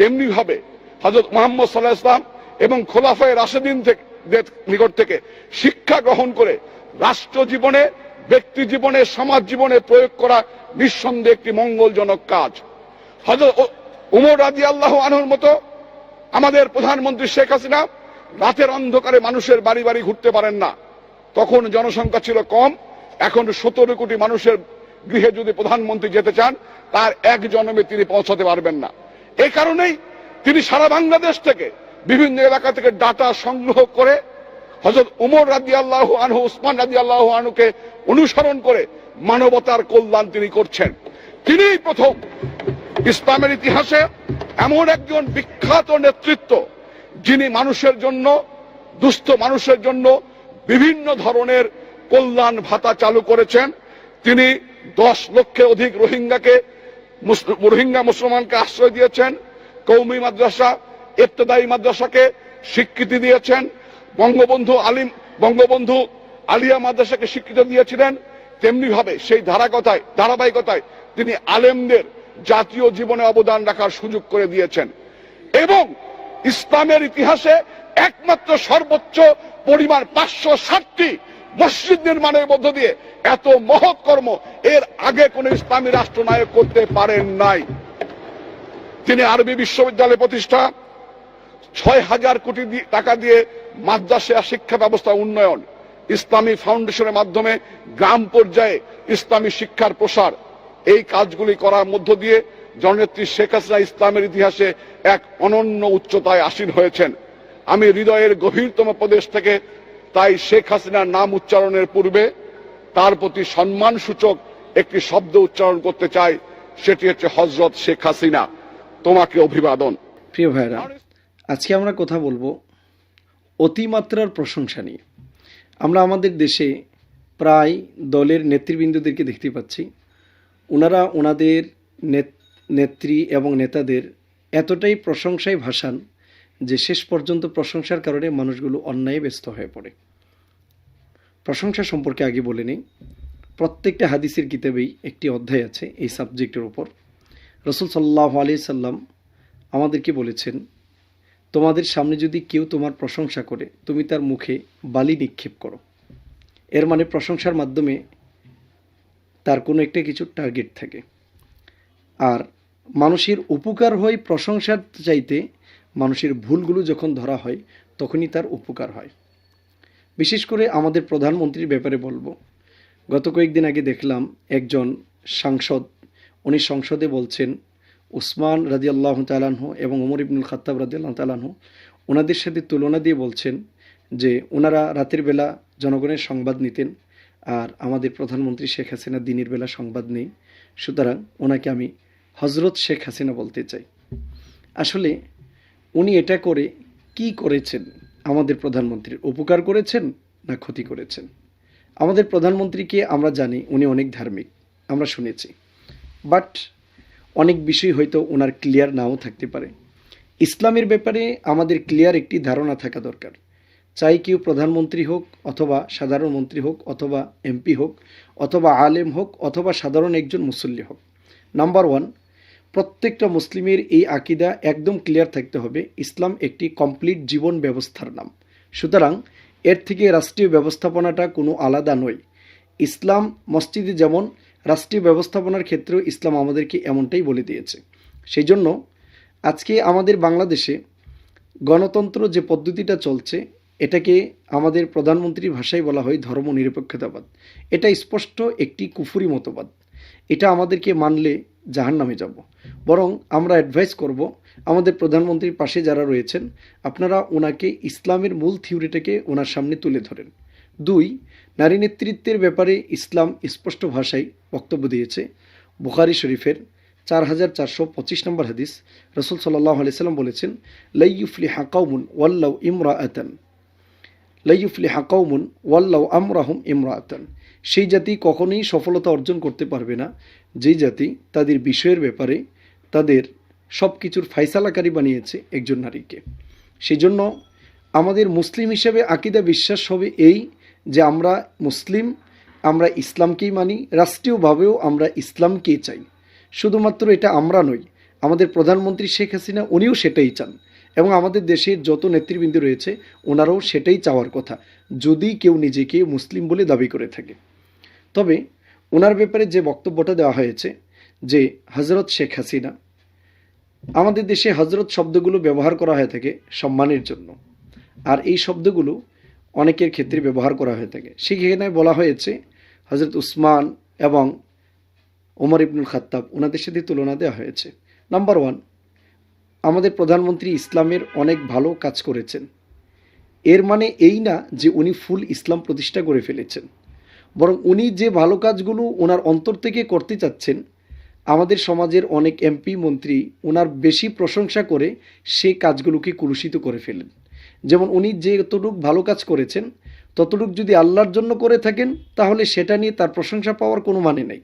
তেমনিভাবে হযরত মুহাম্মদ সাল্লাল্লাহু আলাইহি ওয়াসাল্লাম এবং খোলাফায়ে রাশিদিন নিকট থেকে শিক্ষা গ্রহণ করে রাষ্ট্র জীবনে, ব্যক্তি জীবনে, সমাজ জীবনে প্রয়োগ করা নিঃসন্দেহে একটি মঙ্গলজনক কাজ। হযরত উমর রাদিয়াল্লাহু আনহুর মতো আমাদের প্রধানমন্ত্রী শেখ হাসিনা রাতের অন্ধকারে মানুষের বাড়ি বাড়ি ঘুরতে পারেন না। তখন জনসংখ্যা ছিল কম, এখন 17 কোটি মানুষের গৃহে যদি প্রধানমন্ত্রী যেতে চান, তার এক জন্মে তিনি পৌঁছাতে পারবেন না। এই কারণেই তিনি সারা বাংলাদেশ থেকে বিভিন্ন এলাকা থেকে ডাটা সংগ্রহ করে হযরত উমর রাদিয়াল্লাহু আনহু, উসমান রাদিয়াল্লাহু আনহুকে অনুসরণ করে মানবতার কল্যাণ তিনি করছেন। তিনিই প্রথম ইসলামের ইতিহাসে এমন একজন বিখ্যাত নেতৃত্ব, যিনি মানুষের জন্য, দুস্থ মানুষের জন্য বিভিন্ন ধরনের কল্যাণ ভাতা চালু করেছেন। তিনি 10 লক্ষের অধিক রোহিঙ্গা মুসলমানকে আশ্রয় দিয়েছেন। কওমি মাদ্রাসা, ইবতেদায়ী মাদ্রাসাকে স্বীকৃতি দিয়েছেন। বঙ্গবন্ধু আলিয়া মাদ্রাসাকে স্বীকৃতি দিয়েছিলেন। তেমনি ভাবে সেই ধারাবাহিকতায় তিনি আলেমদের জাতীয় জীবনে অবদান রাখার সুযোগ করে দিয়েছেন এবং ইসলামের ইতিহাসে একমাত্র সর্বোচ্চ পরিমাণ 560টি মসজিদ নির্মাণের মধ্য দিয়ে এত মহৎ কর্ম এর আগে কোন ইসলামী রাষ্ট্রনায়ক করতে পারেন নাই। তিনি আরবি বিশ্ববিদ্যালয় প্রতিষ্ঠা, 6000 কোটি টাকা দিয়ে মাদ্রাসা শিক্ষা ব্যবস্থা উন্নয়ন, ইসলামী ফাউন্ডেশনের মাধ্যমে গ্রাম পর্যায়ে ইসলামী শিক্ষার প্রসার, এই কাজগুলি করার মধ্য দিয়ে জননেত্রী শেখ হাসিনা ইসলামের ইতিহাসে এক অনন্য উচ্চতায় আসীন হয়েছেন। আমি হৃদয়ের গভীরতম প্রদেশ থেকে তাই শেখ হাসিনার নাম উচ্চারণের পূর্বে তার প্রতি সম্মান সূচক একটি শব্দ উচ্চারণ করতে চাই, সেটি হচ্ছে হযরত শেখ হাসিনা, তোমাকে অভিবাদন। প্রিয় ভাইরা, আজকে আমরা কথা বলবো অতিমাত্রার প্রশংসা নিয়ে। আমরা আমাদের দেশে প্রায় দলের নেতৃবৃন্দদেরকে দেখতে পাচ্ছি, ওনারা ওনাদের নেত্রী এবং নেতাদের এতটাই প্রশংসায় ভাসান যে শেষ পর্যন্ত প্রশংসার কারণে মানুষগুলো অন্যায় ব্যস্ত হয়ে পড়ে। প্রশংসা সম্পর্কে আগে বলে নেই, প্রত্যেকটা হাদিসের কিতাবেই একটি অধ্যায় আছে এই সাবজেক্টের উপর। রাসূল সাল্লাল্লাহু আলাইহি সাল্লাম আমাদেরকে বলেছেন, তোমাদের সামনে যদি কেউ তোমার প্রশংসা করে, তুমি তার মুখে বালি নিক্ষেপ করো। এর মানে প্রশংসার মাধ্যমে তার কোনো একটা কিছু টার্গেট থাকে। আর মানুষের উপকার হয় প্রশংসার চাইতে, মানুষের ভুলগুলো যখন ধরা হয় তখনই তার উপকার হয়। বিশেষ করে আমাদের প্রধানমন্ত্রীর ব্যাপারে বলবো, গত কয়েকদিন আগে দেখলাম একজন সাংসদ, উনি সংসদে বলছেন উসমান রাদিয়াল্লাহু তাআলা আনহু এবং ওমর ইবনুল খাত্তাব রাদিয়াল্লাহু তাআলা আনহু ওনাদের সাথে তুলনা দিয়ে বলছেন যে ওনারা রাতের বেলা জনগণের সংবাদ নিতেন, আর আমাদের প্রধানমন্ত্রী শেখ হাসিনা দিনের বেলা সংবাদ নেই, সুতরাং ওনাকে আমি হযরত শেখ হাসিনা বলতে চাই। আসলে উনি এটা করে কি করেছেন? আমাদের প্রধানমন্ত্রীর উপকার করেছেন না ক্ষতি করেছেন? আমাদের প্রধানমন্ত্রীকে আমরা জানি উনি অনেক ধার্মিক, আমরা শুনেছি, বাট অনেক বিষয় হয়তো ওনার ক্লিয়ার নাও থাকতে পারে। ইসলামের ব্যাপারে আমাদের ক্লিয়ার একটি ধারণা থাকা দরকার। চাই কেউ প্রধানমন্ত্রী হোক, অথবা সাধারণ মন্ত্রী হোক, অথবা এমপি হোক, অথবা আলেম হোক, অথবা সাধারণ একজন মুসল্লি হোক। নাম্বার 1, প্রত্যেকটা মুসলিমের এই আকিদা একদম ক্লিয়ার থাকতে হবে, ইসলাম একটি কমপ্লিট জীবন ব্যবস্থার নাম। সুতরাং এর থেকে রাষ্ট্রীয় ব্যবস্থাপনাটা কোনো আলাদা নয়। ইসলাম মসজিদে যেমন, রাষ্ট্রীয় ব্যবস্থাপনার ক্ষেত্রেও ইসলাম আমাদেরকে এমনটাই বলে দিয়েছে। সেই জন্য আজকে আমাদের বাংলাদেশে গণতন্ত্র যে পদ্ধতিটা চলছে, এটাকে আমাদের প্রধানমন্ত্রীর ভাষায় বলা হয় ধর্মনিরপেক্ষতাবাদ। এটা স্পষ্ট একটি কুফরি মতবাদ। এটা আমাদেরকে মানলে জাহান্নামে যাব। বরং আমরা অ্যাডভাইস করব আমাদের প্রধানমন্ত্রীর পাশে যারা রয়েছেন, আপনারা ওনাকে ইসলামের মূল থিওরিটাকে ওনার সামনে তুলে ধরেন। 2, নারী নেতৃত্বের ব্যাপারে ইসলাম স্পষ্ট ভাষায় বক্তব্য দিয়েছে। বুখারী শরীফের 4425 নম্বর হাদিস, রাসূল সাল্লাল্লাহু আলাইহি সাল্লাম বলেছেন, লা ইউফলিহা কওমুন ওয়াল্লাউ ইমরাআতান, লা ইউফলিহা কওমুন ওয়াল্লাউ আমরাহুম ইমরাআতান। সেই জাতি কখনোই সফলতা অর্জন করতে পারবে না যেই জাতি তাদের বিষয়ের ব্যাপারে তাদের সব কিছুর ফায়সালাকারী বানিয়েছে একজন নারীকে। সেই জন্য আমাদের মুসলিম হিসেবে আকিদা বিশ্বাস হবে এই যে আমরা মুসলিম, আমরা ইসলামকেই মানি, রাষ্ট্রীয়ভাবেও আমরা ইসলামকেই চাই। শুধুমাত্র এটা আমরা নই, আমাদের প্রধানমন্ত্রী শেখ হাসিনা উনিও সেটাই চান, এবং আমাদের দেশের যত নেতৃবৃন্দ রয়েছে ওনারাও সেটাই চাওয়ার কথা, যদি কেউ নিজেকে মুসলিম বলে দাবি করে থাকে। তবে ওনার ব্যাপারে যে বক্তব্যটা দেওয়া হয়েছে যে হজরত শেখ হাসিনা, আমাদের দেশে হজরত শব্দগুলো ব্যবহার করা হয়ে থাকে সম্মানের জন্য, আর এই শব্দগুলো অনেকের ক্ষেত্রে ব্যবহার করা হয়ে থাকে। সেখানে বলা হয়েছে হজরত উসমান এবং ওমর ইবনুল খাত্তাব, ওনাদের সাথে তুলনা দেওয়া হয়েছে। নাম্বার ওয়ান, আমাদের প্রধানমন্ত্রী ইসলামের অনেক ভালো কাজ করেছেন, এর মানে এই না যে উনি ফুল ইসলাম প্রতিষ্ঠা করে ফেলেছেন, বরং উনি যে ভালো কাজগুলো ওনার অন্তর থেকে করতে চাচ্ছেন, আমাদের সমাজের অনেক এমপি মন্ত্রী ওনার বেশি প্রশংসা করে সেই কাজগুলোকে কুলুষিত করে ফেলেন। যেমন উনি যে যতটুকু ভালো কাজ করেছেন ততটুকু যদি আল্লাহর জন্য করে থাকেন তাহলে সেটা নিয়ে তার প্রশংসা পাওয়ার কোনো মানে নেই,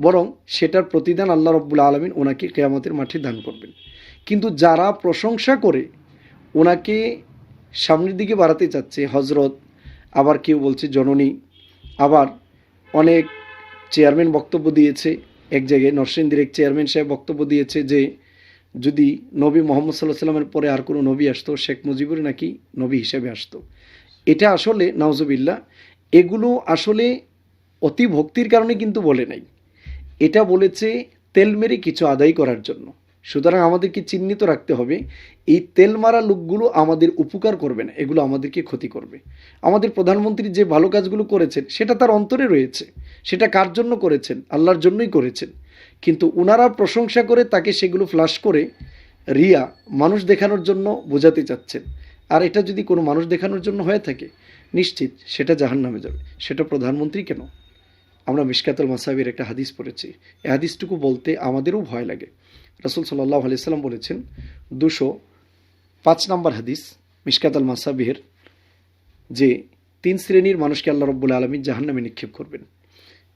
বরং সেটার প্রতিদান আল্লাহ রাব্বুল আলামিন ওনাকে কিয়ামতের মাঠে দান করবেন। কিন্তু যারা প্রশংসা করে ওনাকে সামনের দিকে বাড়াতে চাচ্ছে, হজরত, আবার কেউ বলছে জননী, আবার অনেক চেয়ারম্যান বক্তব্য দিয়েছে, এক জায়গায় নরসিংদীর এক চেয়ারম্যান সাহেব বক্তব্য দিয়েছে যে যদি নবী মোহাম্মদ সাল্লাহ সাল্লামের পরে আর কোনো নবী আসতো, শেখ মুজিবুর নাকি নবী হিসেবে আসতো। এটা আসলে নাউজুবিল্লাহ, এগুলো আসলে অতি ভক্তির কারণে কিন্তু বলে নাই, এটা বলেছে তেল মেরে কিছু আদায় করার জন্য। সুতরাং আমাদেরকে চিহ্নিত রাখতে হবে এই তেল মারা লোকগুলো আমাদের উপকার করবে না, এগুলো আমাদেরকে ক্ষতি করবে। আমাদের প্রধানমন্ত্রী যে ভালো কাজগুলো করেছেন সেটা তার অন্তরে রয়েছে, সেটা কার জন্য করেছেন? আল্লাহর জন্যই করেছেন। কিন্তু ওনারা প্রশংসা করে তাকে সেগুলো ফ্লাশ করে রিয়া, মানুষ দেখানোর জন্য বোঝাতে চাচ্ছেন। আর এটা যদি কোনো মানুষ দেখানোর জন্য হয়ে থাকে নিশ্চিত সেটা জাহান্নামে যাবে। সেটা প্রধানমন্ত্রী কেন, আমরা মিশকাতুল মাসাবির একটা হাদিস পড়েছি, এই হাদিসটুকু বলতে আমাদেরও ভয় লাগে। রাসূল সাল্লাল্লাহু আলাইহি সাল্লাম বলেছেন, 205 নম্বর হাদিস মিশকাতুল মাসাবির, যে 3 শ্রেণীর মানুষকে আল্লাহ রাব্বুল আলামিন জাহান্নামে নিক্ষেপ করবেন।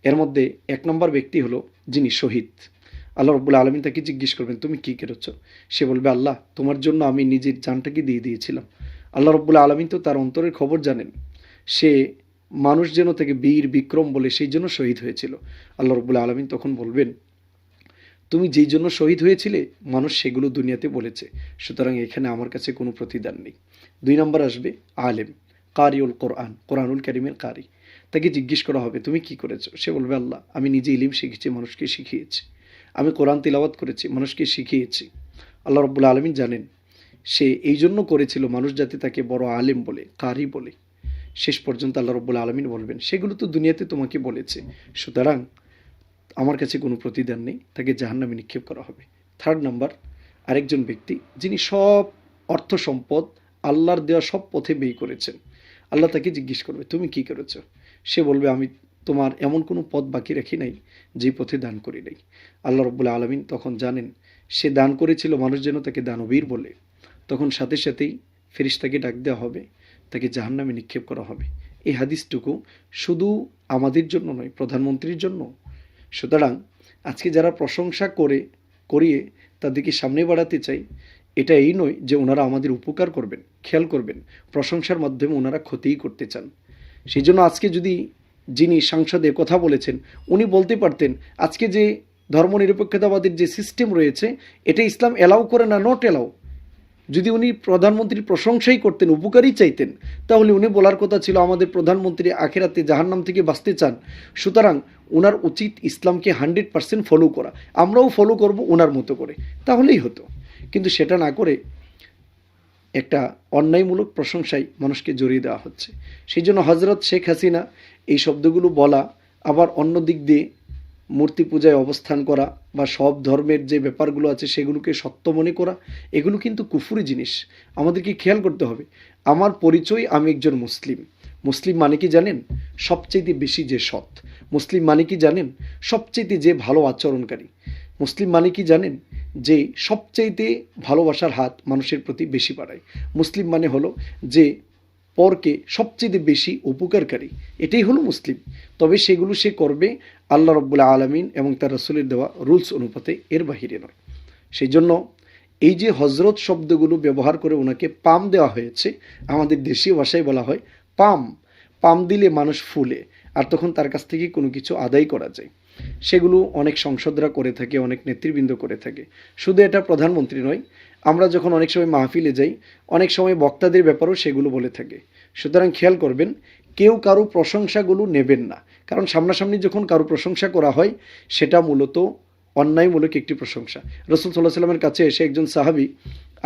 এর মধ্যে 1 নম্বর ব্যক্তি হলো যিনি শহীদ। আল্লাহ রাব্বুল আলামিন তাকে জিজ্ঞেস করবেন, তুমি কি করেছো? সে বলবে, আল্লাহ, তোমার জন্য আমি নিজের জানটাকে দিয়ে দিয়েছিলাম। আল্লাহ রাব্বুল আলামিন তো তার অন্তরের খবর জানেন, সে মানুষ যেন তাকে বীর বিক্রম বলে সেই জন্য শহীদ হয়েছিল। আল্লাহ রাব্বুল আলামিন তখন বলবেন, তুমি যেই জন্য শহীদ হয়েছিলে মানুষ সেগুলো দুনিয়াতে বলেছে, সুতরাং এখানে আমার কাছে কোনো প্রতিদান নেই। 2 নম্বর আসবে আলেম, কারিউল কোরআন, কোরআনুল কারীমের কারি। তাকে জিজ্ঞেস করা হবে, তুমি কি করেছো? সে বলবে, আল্লাহ, আমি নিজে ইলম শিখেছি, মানুষকে শিখিয়েছি। আমি কোরআন তিলাওয়াত করেছি, মানুষকে শিখিয়েছি। আল্লাহ রাব্বুল আলামিন জানেন সে এই জন্য করেছিল মানুষ যাতে তাকে বড় আলেম বলে, কারি বলে। শেষ পর্যন্ত আল্লাহ রাব্বুল আলামিন বলবেন, সেগুলো তো দুনিয়াতে তোমাকে বলেছে, সুতরাং আমার কাছে কোনো প্রতিদান নেই, তাকে জাহান্নামে নিক্ষেপ করা হবে। 3 নম্বর, আরেকজন ব্যক্তি যিনি সব অর্থ সম্পদ আল্লাহর দেওয়া সব পথে ব্যয় করেছেন। আল্লাহ তাকে জিজ্ঞেস করবে, তুমি কি করেছো? সে বলবে, আমি তোমার এমন কোনো পথ বাকি রাখি নাই যে পথে দান করি নাই। আল্লাহ রাব্বুল আলামিন তখন জানেন সে দান করেছিল মানুষ যেন তাকে দানবীর বলে, তখন সাথে সাথেই ফেরেশতাকে ডাক দেওয়া হবে, তাকে জাহান্নামে নিক্ষেপ করা হবে। এই হাদিসটুকু শুধু আমাদের জন্য নয়, প্রধানমন্ত্রীর জন্য। সুতরাং আজকে যারা প্রশংসা করিয়ে তাদেরকে সামনে বাড়াতে চাই, এটা এই নয় যে ওনারা আমাদের উপকার করবেন। খেয়াল করবেন, প্রশংসার মাধ্যমে ওনারা ক্ষতিই করতে চান। সেই জন্য আজকে যদি যিনি সংসদে কথা বলেছেন উনি বলতে পারতেন, আজকে যে ধর্মনিরপেক্ষতাবাদের যে সিস্টেম রয়েছে এটা ইসলাম এলাও করে না, নট এলাও। যদি উনি প্রধানমন্ত্রীর প্রশংসাই করতেন, উপকারই চাইতেন, তাহলে উনি বলার কথা ছিল আমাদের প্রধানমন্ত্রী আখেরাতে জাহান্নাম থেকে বাঁচতে চান, সুতরাং ওনার উচিত ইসলামকে 100% ফলো করা, আমরাও ফলো করব ওনার মতো করে, তাহলেই হতো। কিন্তু সেটা না করে একটা অন্যায়মূলক প্রশংসায় মানুষকে জড়িয়ে দেওয়া হচ্ছে। সেই জন্য হজরত শেখ হাসিনা এই শব্দগুলো বলা, আবার অন্য দিক দিয়ে মূর্তি পূজায় অবস্থান করা বা সব ধর্মের যে ব্যাপারগুলো আছে সেগুলোকে সত্য মনে করা, এগুলো কিন্তু কুফরি জিনিস। আমাদেরকে খেয়াল করতে হবে, আমার পরিচয় আমি একজন মুসলিম। মুসলিম মানে কি জানেন? সবচেয়ে বেশি যে সৎ। মুসলিম মানে কি জানেন? সবচেয়ে যে ভালো আচরণকারী। মুসলিম মানে কি জানেন? যে সবচাইতে ভালোবাসার হাত মানুষের প্রতি বেশি বাড়ায়। মুসলিম মানে হলো যে পরকে সবচেয়ে বেশি উপকারকারী, এটাই হলো মুসলিম। তবে সেগুলো সে করবে আল্লাহ রাব্বুল আলামিন এবং তার রাসূলের দেওয়া রুলস অনুপাতে, এর বাহিরে নয়। সেই জন্য এই যে হজরত শব্দগুলো ব্যবহার করে ওনাকে পাম দেওয়া হয়েছে, আমাদের দেশীয় ভাষায় বলা হয় পাম। পাম দিলে মানুষ ফুলে, আর তখন তার কাছ থেকে কোনো কিছু আদায় করা যায়। সেগুলো অনেক সংসদরা করে থাকে, অনেক নেতৃবৃন্দ করে থাকে। শুধু এটা প্রধানমন্ত্রী নয়, আমরা যখন অনেক সময় মাহফিলে যাই, অনেক সময় বক্তাদের ব্যাপারেও সেগুলো বলে থাকে। সুতরাং খেয়াল করবেন, কেউ কারো প্রশংসাগুলো নেবেন না, কারণ সামনাসামনি যখন কারো প্রশংসা করা হয় সেটা মূলত অন্যায়মূলক একটি প্রশংসা। রসুল সাল্লাহ সাল্লামের কাছে এসে একজন সাহাবি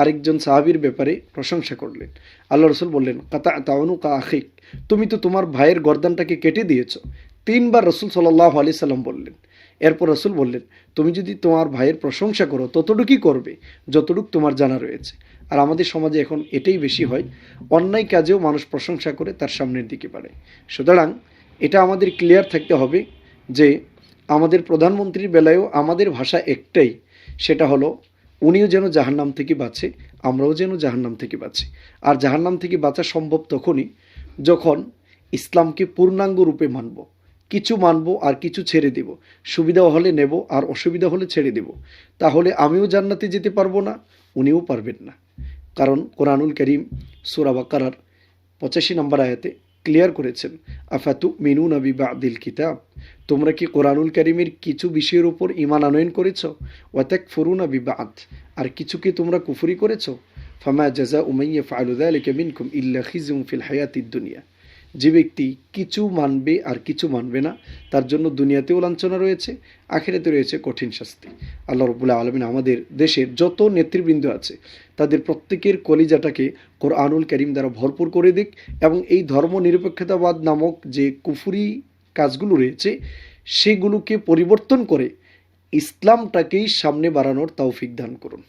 আরেকজন সাহাবির ব্যাপারে প্রশংসা করলেন। আল্লাহ রসুল বললেন, কাতা তাওনু কা আখিক, তুমি তো তোমার ভাইয়ের গর্দানটাকে কেটে দিয়েছ। 3 বার রসুল সাল্লাল্লাহু আলাইহি সাল্লাম বললেন। এরপর রসুল বললেন, তুমি যদি তোমার ভাইয়ের প্রশংসা করো ততটুকুই করবে যতটুকু তোমার জানা রয়েছে। আর আমাদের সমাজে এখন এটাই বেশি হয়, অন্যায় কাজেও মানুষ প্রশংসা করে তার সামনের দিকে বাড়ে। সুতরাং এটা আমাদের ক্লিয়ার থাকতে হবে যে আমাদের প্রধানমন্ত্রীর বেলায়ও আমাদের ভাষা একটাই, সেটা হলো উনিও যেন জাহান্নাম থেকে বাঁচে, আমরাও যেন জাহান্নাম থেকে বাঁচি। আর জাহান্নাম থেকে বাঁচা সম্ভব তখনই যখন ইসলামকে পূর্ণাঙ্গ রূপে মানব। কিছু মানব আর কিছু ছেড়ে দেব, সুবিধা হলে নেব আর অসুবিধা হলে ছেড়ে দেব। তাহলে আমিও জান্নাতে যেতে পারবো না, উনিও পারবেন না। কারণ কোরআনুল করিম সূরা বাকারার 85 নম্বর আয়াতে ক্লিয়ার করেছেন, আফাতু মিনুনা বিবাদিল কিতাব, তোমরা কি কোরআনুল কারীমের কিছু বিষয়ের উপর ঈমান আনয়ন করেছ, ওয়া তাকফুরুনা বিবাদ, আর কিছুকে তোমরা কুফরি করেছ। ফামা জাযাউ মান ইয়াফআলু যালিকা মিনকুম ইল্লা খিজুন ফিল হায়াতিদ দুনিয়া, যে ব্যক্তি কিছু মানবে আর কিছু মানবে না তার জন্য দুনিয়াতেও লাঞ্ছনা রয়েছে, আখিরাতে রয়েছে কঠিন শাস্তি। আল্লাহ রাব্বুল আলামিন আমাদের দেশের যত নেতৃবৃন্দ আছে তাদের প্রত্যেকের কলিজাটাকে কোরআনুল কারীম দ্বারা ভরপুর করে দিক, এবং এই ধর্মনিরপেক্ষতাবাদ নামক যে কুফরি কাজগুলো রয়েছে সেগুলোকে পরিবর্তন করে ইসলামটাকেই সামনে বাড়ানোর তৌফিক দান করুন।